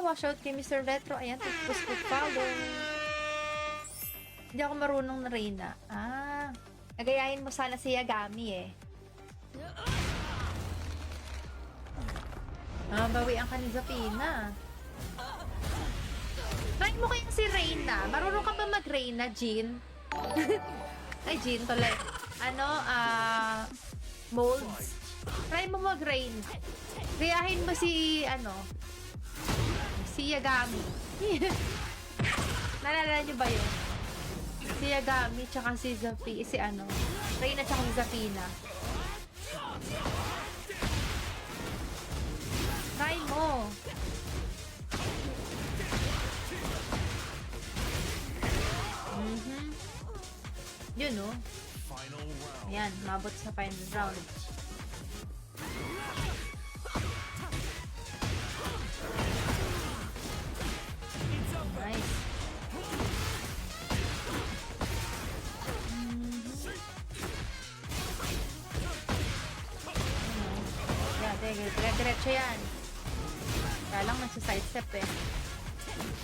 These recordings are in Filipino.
Wash out kay Mr. Retro. Ayan, tapos ko follow. Hindi ako marunong na Reyna. Nagayahin mo sana si Yagami eh. Bawian ka ni Zafina. Try mo kaya si Reyna. Marunong ka ba mag-Reyna, Jean? Ay, Jean tuloy. Molds. Try mo mag-Reyna. Gayahin mo si, si Yagami. Nalala niyo ba yun? Si Yagami, tsaka si Reyna tsaka si Zafina. Try mo. Yun, no? Ayan, mabot sa final round. Nice. Diretso yan. Kaya lang nagsa-sidestep eh.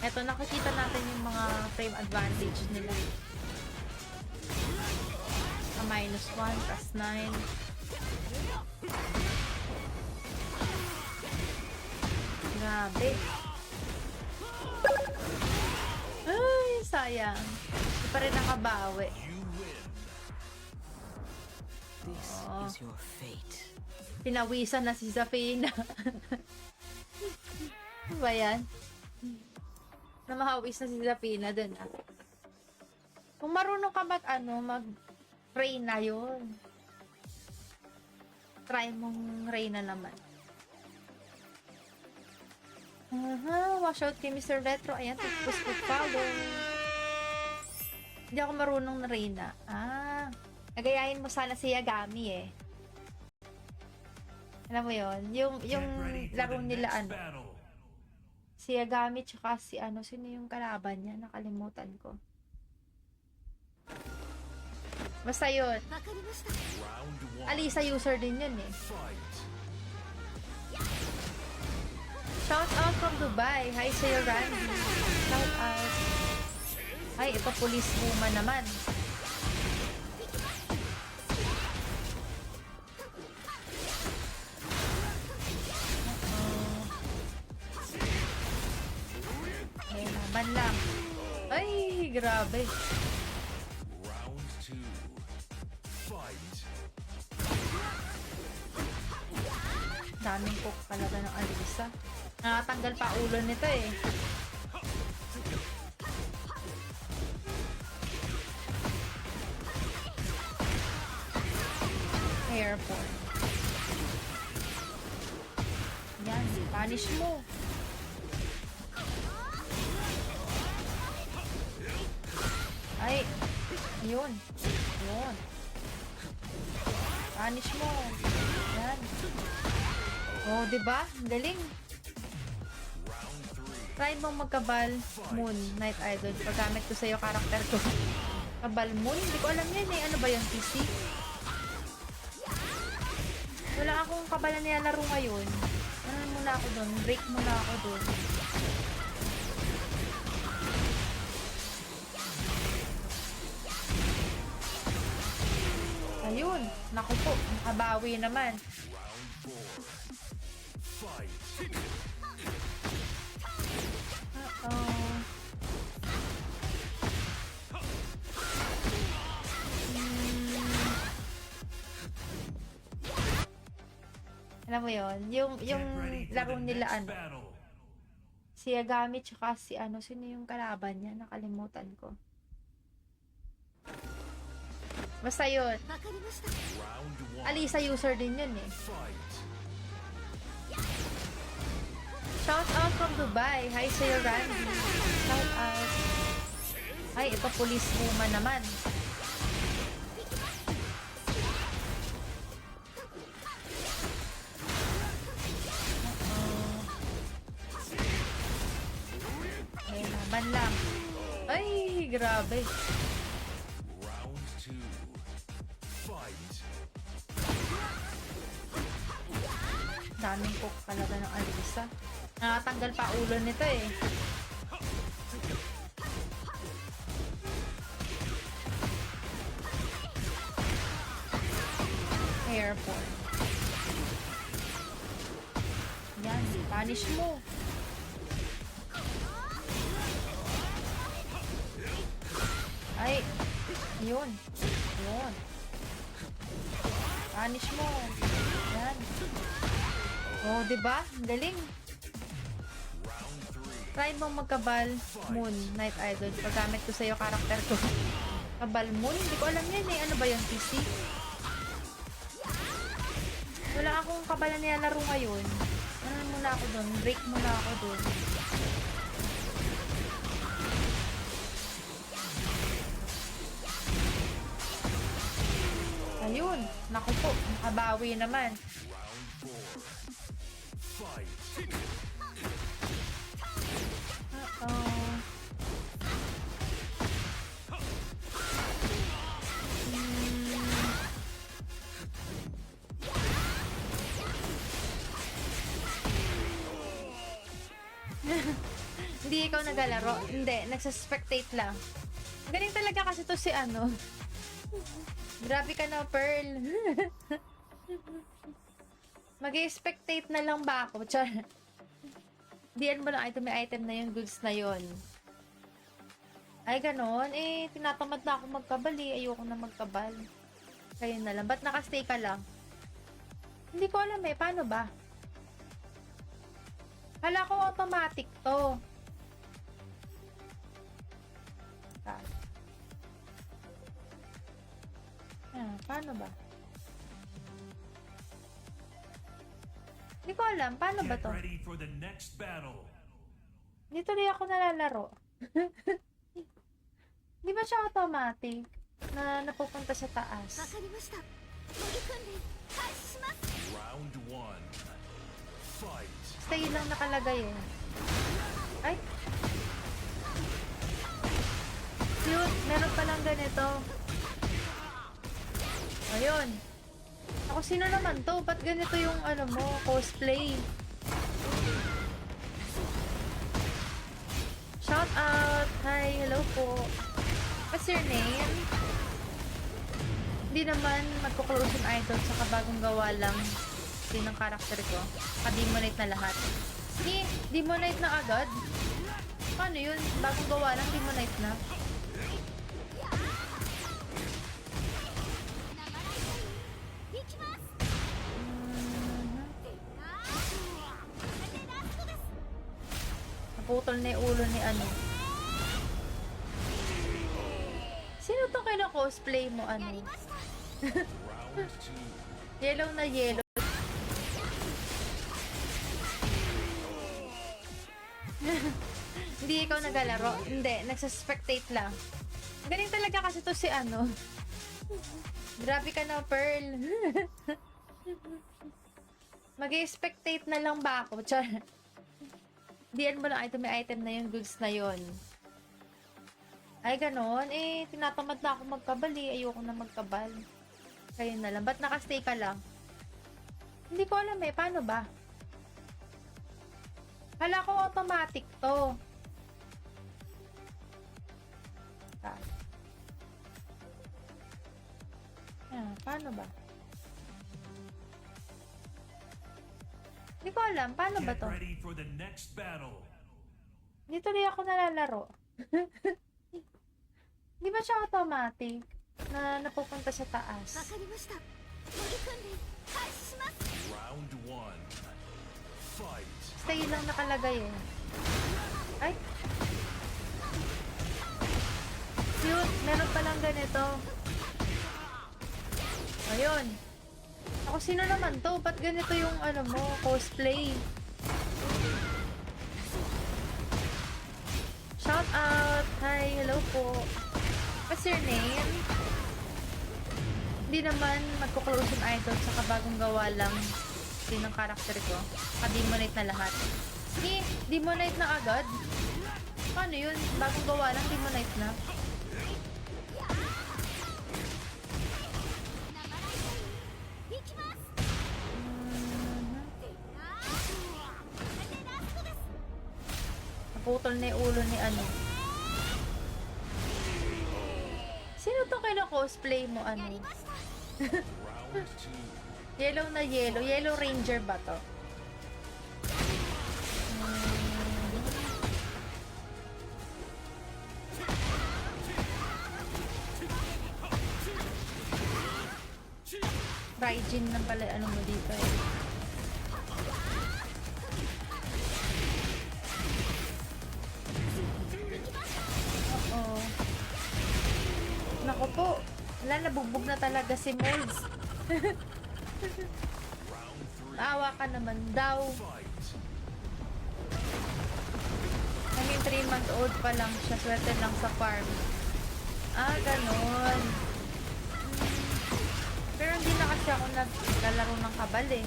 Eto, nakikita natin yung mga frame advantage nila. -1, +9. Grabe. Ay, sayang. Hindi pa rin nakabawi. This is your fate. Pinawisan na si Zafina. Ano ba yan? Namahawis na si Zafina dun ah. Kung marunong ka mag Reyna yun. Try mong Reyna naman. Wash out kay Mr. Retro. Ayan, tapos ko follow. Hindi ako marunong na Reyna. Nagayahin mo sana si Yagami eh. Alam mo yun? Yung laro nila si Yagami tsaka si sino yung kalaban niya? Nakalimutan ko. Basta yun. Alisa user din yun eh. Shout out from Dubai. Hi sa'yo, Randy. Shout out. Ay, ito police woman naman. Laban lang. Ay, grabe. Daming cook talaga ng Alisa. Nakatanggal pa ulo nito eh. Airport. Yan, punish mo. Ay, yun. Yun. Punish mo. Yan. Oh, diba? Galing. Try mo magkabal Moon, Night Idol. Paggamit ko sa'yo karakter ko. Kabal Moon? Hindi ko alam yan eh. Ano ba yung PC? Wala akong kabal na nilalaro ngayon. Ano muna ako dun? Break muna ako dun. Ayun. Naku po. Nakabawi naman. Alam mo yun? Yung laro nila si Yagami tsaka si sino yung kalaban niya? Nakalimutan ko. Basta yun. Alisa user din yun eh. Shout out from Dubai. Hi sa'yo, Randy. Shout out. Ay, ito police woman naman. Laban lang. Ay, grabe. Daming cook talaga ng Alisa. Nakatanggal pa ulo nito eh. Airport. Yan, punish mo. Ay, yun. Yun. Punish mo. Yan. Oh, diba? Galing. Try mong magkabal Moon, Night Idol. Paggamit ko sa'yo karakter ko. Kabal Moon? Hindi ko alam yan eh. Ano ba yung PC? Wala akong kabal na nilalaro ngayon. Ano muna ako dun? Break muna ako dun. Ayun. Naku po. Nakabawi naman. Hindi ikaw naglalaro. Hindi, nagsaspectate lang. Galing talaga kasi to si ano. Grabe ka na, Pearl. Mag-i-spectate na lang ba ako? Char. Diyan mo lang item, may item na yun, goods na yun. Ay, ganon. Eh, tinatamad na ako magkabal eh. Ayoko na magkabal. Kayo na lang. Ba't nakastay ka lang? Hindi ko alam eh. Paano ba? Hala ko automatic to. Paano ba? Hindi ko alam. Paano ba to? Dito rin ako nalalaro. Di ba siya automatic? Na napupunta sa taas. Round 1. Fight. Stay lang nakalagay eh. Ay! Cute! Meron palang ganito. Ayun. Ako, sino naman to? Ba't ganito yung ano mo, cosplay? Shout out! Hi! Hello po! What's your name? Hindi naman magko-close yung idol sa bagong gawa lang din ng karakter ko. Ka-demonite na lahat. Sige, demonite na agad. Paano yun? Bagong gawa lang, demonite na. Naputol na yung ulo ni ano. Sino to kina-cosplay mo ano? Yellow na yellow. Hindi ikaw naglalaro. Hindi, nagsaspectate lang. Galing talaga kasi to si ano. Grabe ka na, Pearl. Mag-i-spectate na lang ba ako? Char. Diyan mo lang item, may item na yun, goods na yun. Ay, ganon. Eh, tinatamad na ako magkabal eh. Ayoko na magkabal. Kayo na lang. Ba't nakastay ka lang? Hindi ko alam eh. Paano ba? Hala ko automatic to. Paano ba? Hindi ko alam. Paano ba to? Dito rin ako nalalaro. Di ba siya automatic? Na napupunta sa taas. Round 1. Fight. Stay lang nakalagay eh. Ay! Cute! Meron palang ganito. Ayun. Ako, sino naman to? Ba't ganito yung ano mo, cosplay? Shout out! Hi! Hello po! What's your name? Hindi naman magko-close yung idol sa bagong gawa lang din ng karakter ko. Ka-demonite na lahat. Sige, demonite na agad. Paano yun? Bagong gawa lang, demonite na. Naputol na yung ulo ni ano. Sino to kino-cosplay mo ano? Round two. Yellow na yellow. Yellow Ranger ba to? Raijin na pala ano mo dito eh. Oo. Naku po. Wala, nabugbog na talaga si Melz. Round three. Awa ka naman daw. Fight. Hanging 3-month-old pa lang siya. Swerte lang sa farm. Ah, ganon. Pero hindi na kasi ako naglalaro ng kabal eh.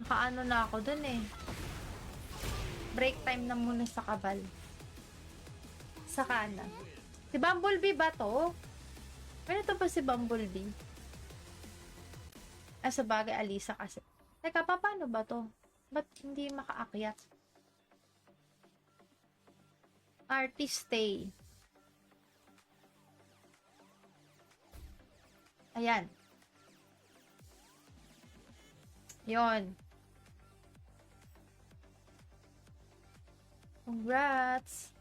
Nakaano na ako dun eh. Break time na muna sa kabal. Saka na. Si Bumblebee ba to? Ano to pa si Bumblebee? Ah, sa bagay, Alisa kasi. Teka, paano ba to? Ba't hindi makaakyat? Artist stay. Ayan. Yon. Congrats.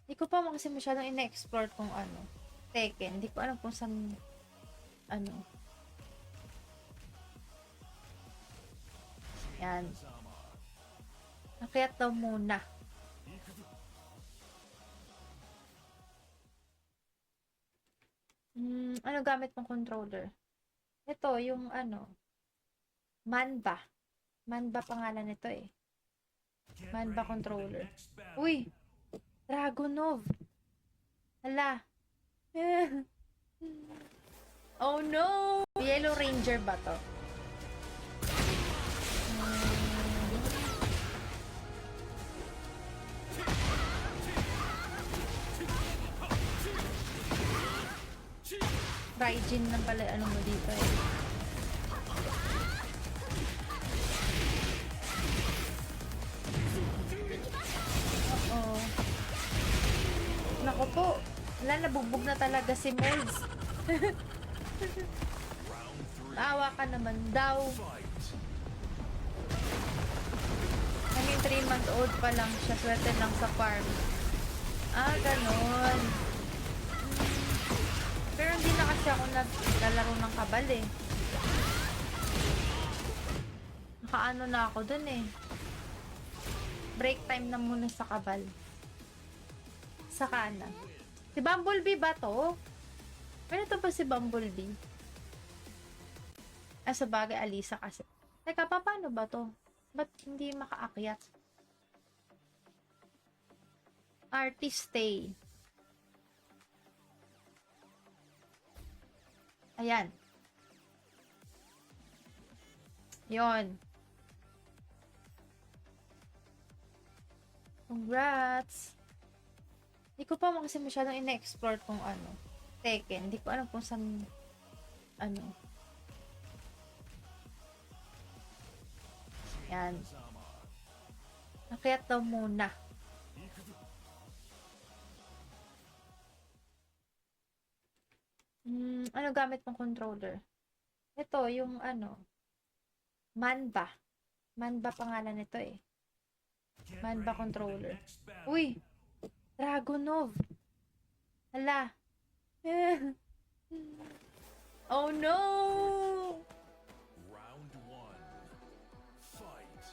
Hindi ko pa kasi masyadong ina-explore kung ano. Tekken. Hindi ko alam kung saan ano. Yan. Nakiyat daw muna. Ano gamit mong controller? Ito, yung ano. Manba. Manba pangalan nito eh. Manba controller. Uy! Dragunov! Hala! Oh no! Yellow Ranger ba to? Raijin na pala ano mo dito eh. Oo. Naku po. Wala, nabugbog na talaga si Melz. Round three. Awa ka naman daw. Fight. Hanging 3-month-old pa lang siya. Swerte lang sa farm. Ah, ganon. Pero hindi na kasi ako naglalaro ng kabal eh. Nakaano na ako dun eh. Break time na muna sa kabal. Saka na. Si Bumblebee ba to? Ano to pa si Bumblebee? Ah, sa bagay, Alisa kasi. Teka, paano ba to? Ba't hindi makaakyat? Artist stay. Ayan. Yon. Congrats. Hindi ko pa kasi masyadong ina-explore kung ano. Tekken. Hindi ko alam kung saan ano. Yan. Nakiyat daw muna. Ano gamit mong controller? Ito, yung ano. Manba. Manba pangalan nito eh. Manba controller. Uy! Dragunov! Hala! Oh no! Round one. Fight.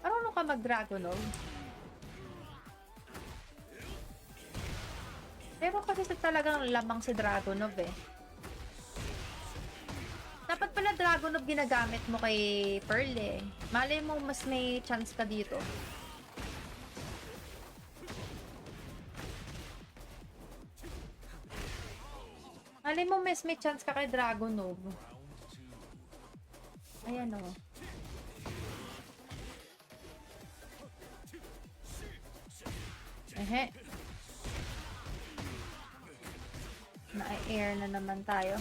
Marunong ka mag-Dragunov? Pero kasi talagang lamang si Dragunov eh. Dapat pala Dragunov ginagamit mo kay Pearl eh. Malay mo mas may chance ka dito. Malay mo mas may chance ka kay Dragunov. Ayan o. Ehe. Na-air na naman tayo.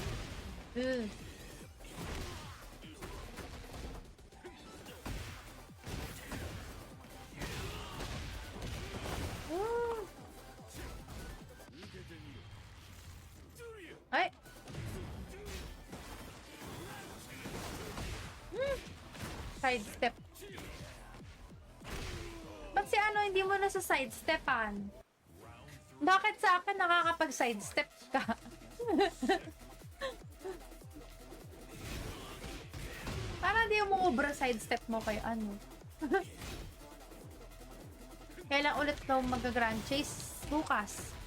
Sidestep. Ba't si ano hindi mo na sa sidestepan? Bakit sa akin nakakapag-sidestep ka? Parang di mo ubra sidestep mo kay ano. Kailan ulit daw mag-grand chase? Bukas.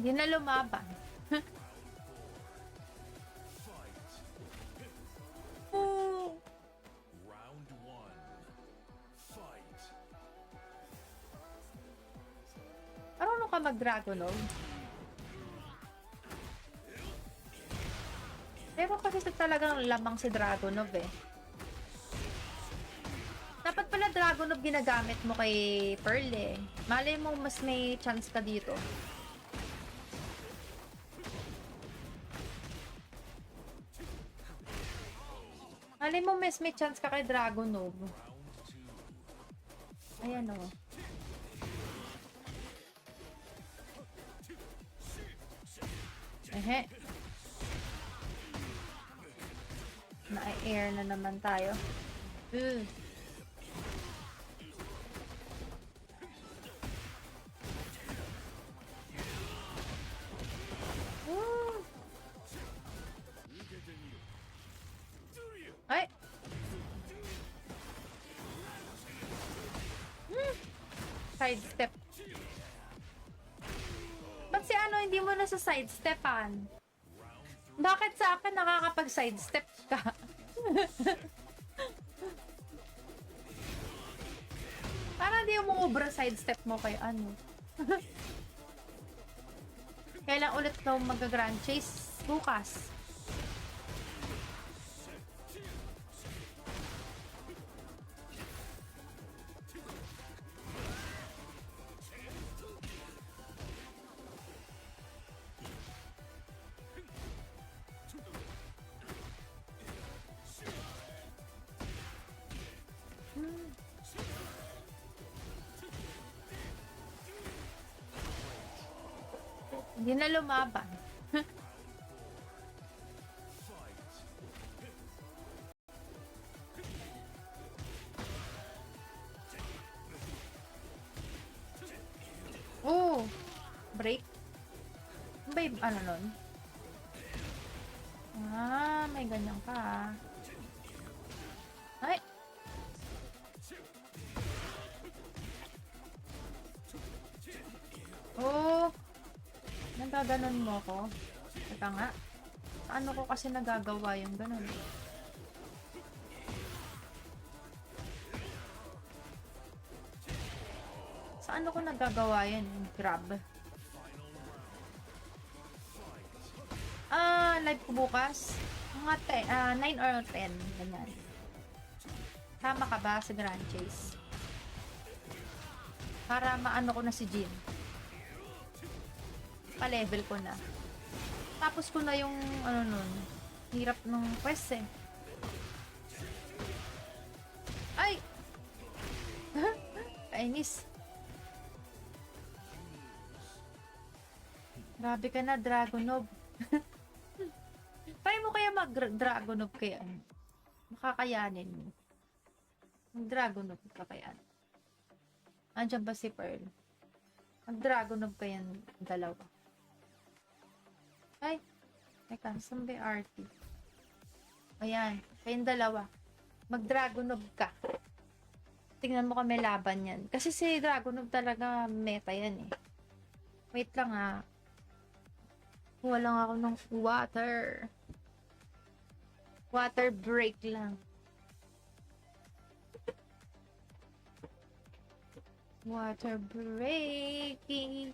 Hindi na lumaban. Round one. Fight. Marunong ka mag-Dragonov? Pero kasi talagang lamang si Dragonov eh. Dapat pala Dragonov ginagamit mo kay Pearl eh. Malay mo mas may chance ka dito. Malay mo mas may chance ka kay Dragonov. Ayan o. Ehe. Na-air na naman tayo. Ay! Sidestep. Ba't si ano hindi mo na sa sidestepan? Bakit sa akin nakakapag-sidestep ka? Parang di mo ubra sidestep mo kay ano. Kailan ulit daw mag-grand chase? Bukas. Hindi na lumaban. Oh, break. Ano ba yung ano nun? Ah, may ganyan ka ah. Ay! Oh! Nagaganon mo ko? Teka nga. Ano ko kasi nagagawa yung ganon? Saan ko nagagawa yan? Grab. Live ko bukas. Mga 9 or 10. Ganyan. Tama ka ba sa Grand Chase? Para maano ko na si Jin. Pa-level ko na. Tapos ko na yung ano nun. Hirap ng quest eh. Ay! Kainis. Grabe ka na, Dragonov. Try mo kaya mag-Dragonov kaya. Makakayanin mo. Mag-Dragonov ka kaya. Andiyan ba si Pearl? Mag-Dragonov kaya dalawa. Ay! Teka, saan ba yung RT? Ayan, kayong dalawa. Mag-Dragonov ka. Tingnan mo kami laban yan. Kasi si Dragonov talaga meta yan eh. Wait lang ah. Kuha lang ako ng water. Water break lang. Water breaking.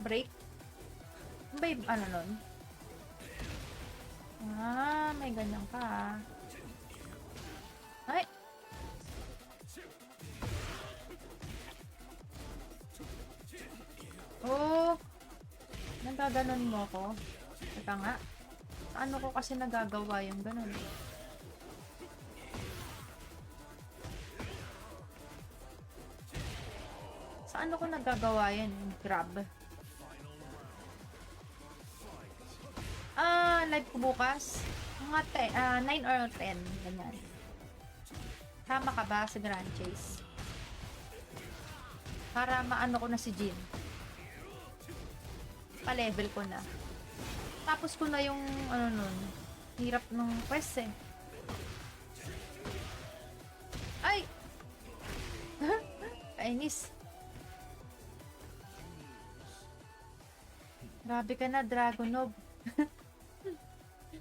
break? Ano ba yung ano nun? Ah, may ganyan ka ah. Ay! Oh! Nagaganon mo ko? Teka nga. Ano ko kasi nagagawa yung ganon? Saan ko nagagawa yan? Grab. Live ko bukas. Mga 9 or 10. Ganyan. Tama ka ba sa Grand Chase? Para maano ko na si Jin. Pa-level ko na. Tapos ko na yung ano nun. Hirap nung quest eh. Ay! Kainis. Grabe ka na, Dragonov.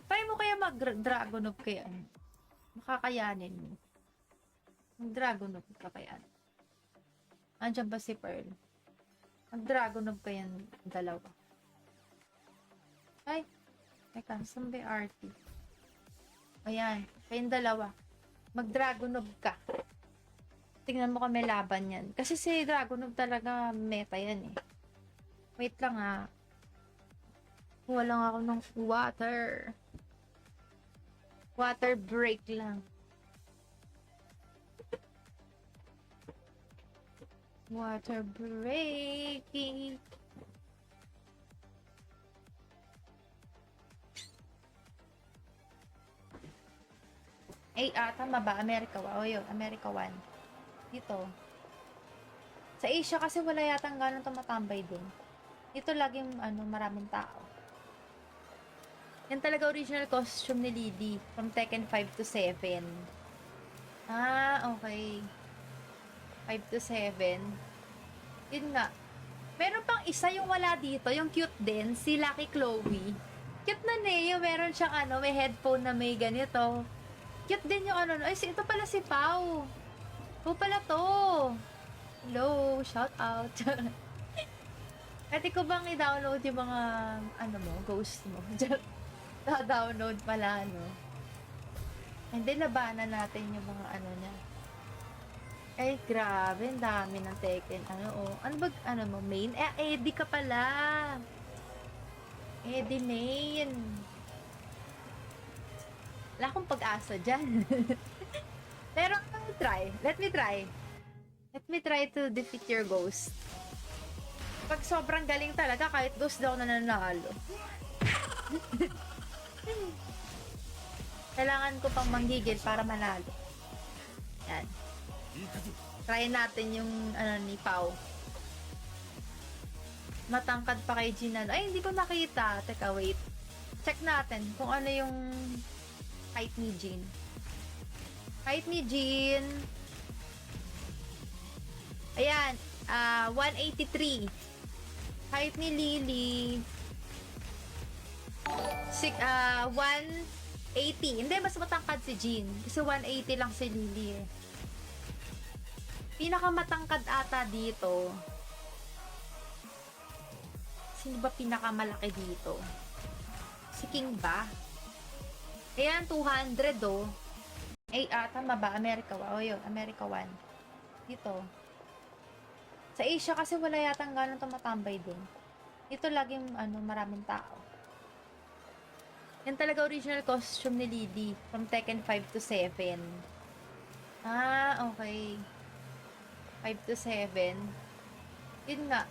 Try mo kaya mag-Dragonov kaya? Makakayanin mo. Mag-Dragonov ka kaya? Andiyan ba si Pearl? Mag-Dragonov kaya dalawa? Ay! Teka, saan ba yung RT? Ayan, kayong dalawa. Mag-Dragonov ka. Tingnan mo kami laban yan. Kasi si Dragonov talaga meta yan eh. Wait lang ah. Kuha lang ako ng water. Water break lang. Water breaking. Ay, tama ba? America 1. O yun, America 1. Dito. Sa Asia kasi wala yatang ganun tumatambay dun. Dito laging maraming tao. Yan talaga original costume ni Lily from Tekken 5 to 7. Ah, okay. 5 to 7. Yun nga. Meron pang isa yung wala dito, yung cute din, si Lucky Chloe. Cute na yung meron siyang may headphone na may ganito. Cute din yung ay, ito pala si Pau. Pau pala to. Hello, shout out. Pwede ko bang i-download yung mga, ghost mo? Da-download pala, Hindi, labanan natin yung mga niya. Ay, grabe, ang dami ng Tekken. Ano ba, mo, main? Eddie ka pala. Eddie main. Wala akong pag-asa dyan. Pero, let me try. Let me try to defeat your ghost. Pag sobrang galing talaga, kahit ghost daw na nanalo. Kailangan ko pang manggigil para manalo. Yan. Try natin yung ni Pau. Matangkad pa kay Jinan. Ay, hindi ko nakita. Teka, wait. Check natin kung ano yung height ni Jin. Height ni Jin. Ayan. 183. Height ni Lily. 180. Hindi, mas matangkad si Jin. Kasi 180 lang si Lily eh. Pinakamatangkad ata dito. Sino ba pinakamalaki dito? Si King ba? Ayan, 200 oh. Ay, tama ba? America 1. O yun, America 1. Dito. Sa Asia kasi wala yatang ganun tumatambay dun. Dito laging maraming tao. Yan talaga original costume ni Lily from Tekken 5 to 7. Ah, okay. 5 to 7. Yun nga.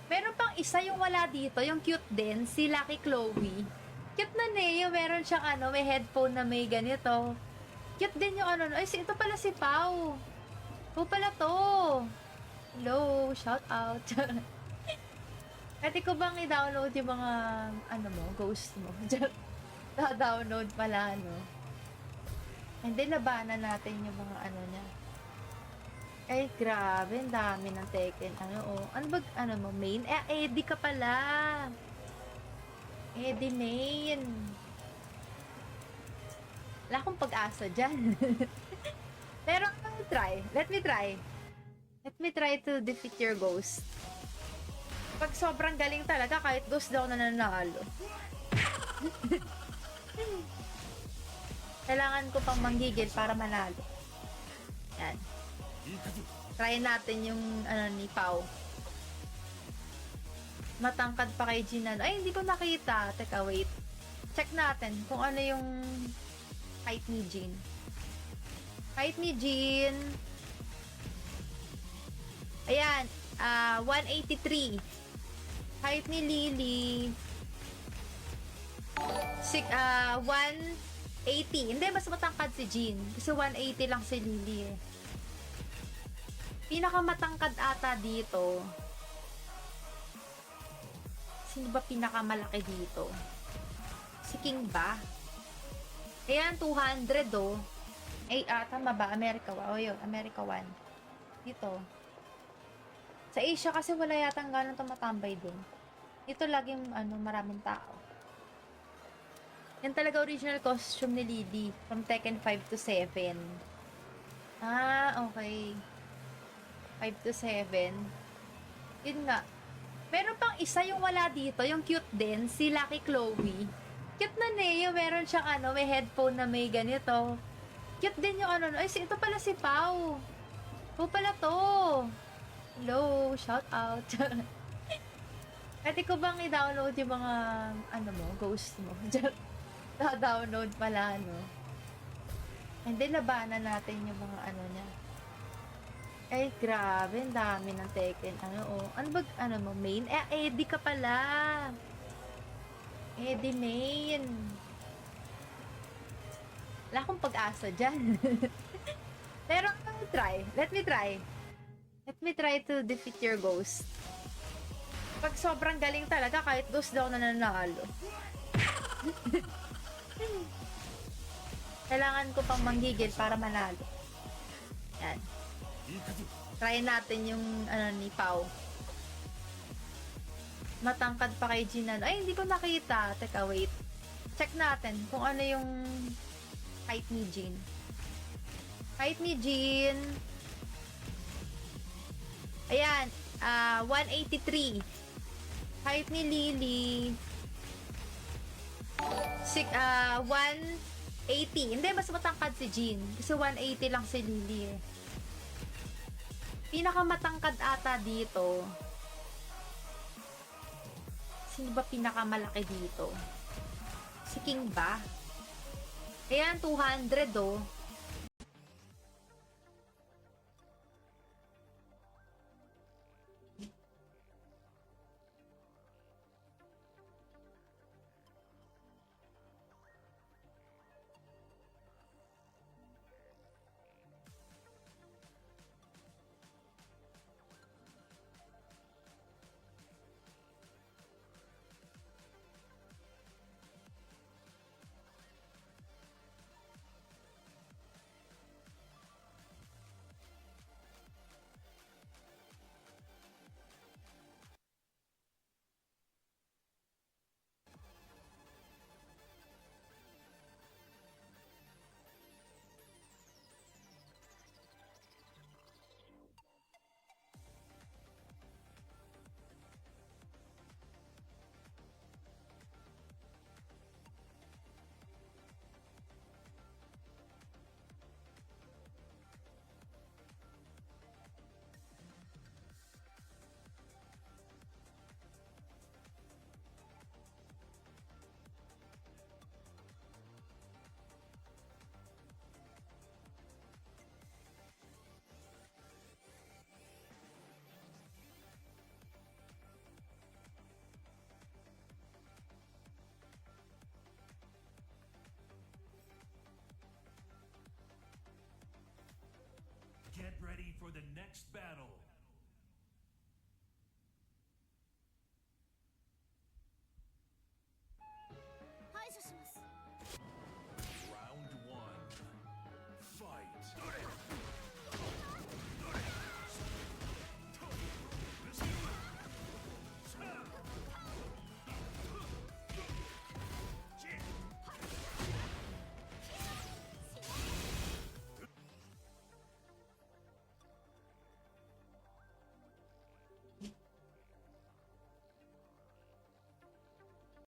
Meron pang isa yung wala dito, yung cute din, si Lucky Chloe. Cute na yung meron siyang may headphone na may ganito. Cute din yung ay, ito pala si Pau. Pau pala to. Hello, shout out. Pwede ko bang i-download yung mga, ghost mo? Da-download pala, Hindi, labanan natin yung mga niya. Ay, grabe, ang dami ng Tekken. Ano ba, mo, main? Eddie ka pala. Eddie main. Wala akong pag-asa dyan. Pero, let me try. Let me try to defeat your ghost. Pag sobrang galing talaga, kahit ghost daw na nanalo. Kailangan ko pang manggigil para manalo. Yan. Try natin yung ano ni Pau. Matangkad pa kay Jinan. Ay, hindi ko nakita. Teka, wait. Check natin kung ano yung height ni Jin. Height ni Jin. Ayan. 183. Height ni Lily. 180. Hindi, mas matangkad si Jin. Kasi 180 lang si Lily eh. Pinakamatangkad ata dito. Sino ba pinakamalaki dito? Si King ba? Ayan, 200 oh. Ay, tama ba? America 1. O yun, America 1. Dito. Sa Asia kasi wala yatang ganun tumatambay dun. Dito laging maraming tao. Yan talaga original costume ni Lily from Tekken 5 to 7. Okay. 5 to 7. Yun nga. Meron pang isa yung wala dito, yung cute din, si Lucky Chloe. Cute na yung meron siyang may headphone na may ganito. Cute din yung ay, ito pala si Pau. Ito pala to. Hello, shout out. Pwede ko bang i-download yung mga, ghost mo? Da-download pala, Hindi, labanan natin yung mga niya. Ay, grabe, ang dami ng Tekken. Ano mo, main? Eddie ka pala. Eddie main. Wala akong pag-asa dyan. Pero, let me try. Let me try to defeat your ghost. Pag sobrang galing talaga, kahit ghost daw na nanalo. Kailangan ko pang manggigil para manalo. Yan. Try natin yung ni Pau. Matangkad pa kay Jinan. Ay, hindi ko nakita. Teka, wait. Check natin kung ano yung height ni Jin. Height ni Jin. Ayan. 183. Height ni Lily. 180. Hindi, mas matangkad si Jin. Kasi 180 lang si Lily eh. Pinakamatangkad ata dito. Sino ba pinakamalaki dito? Si King ba? Ayan, 200 oh. Get ready for the next battle.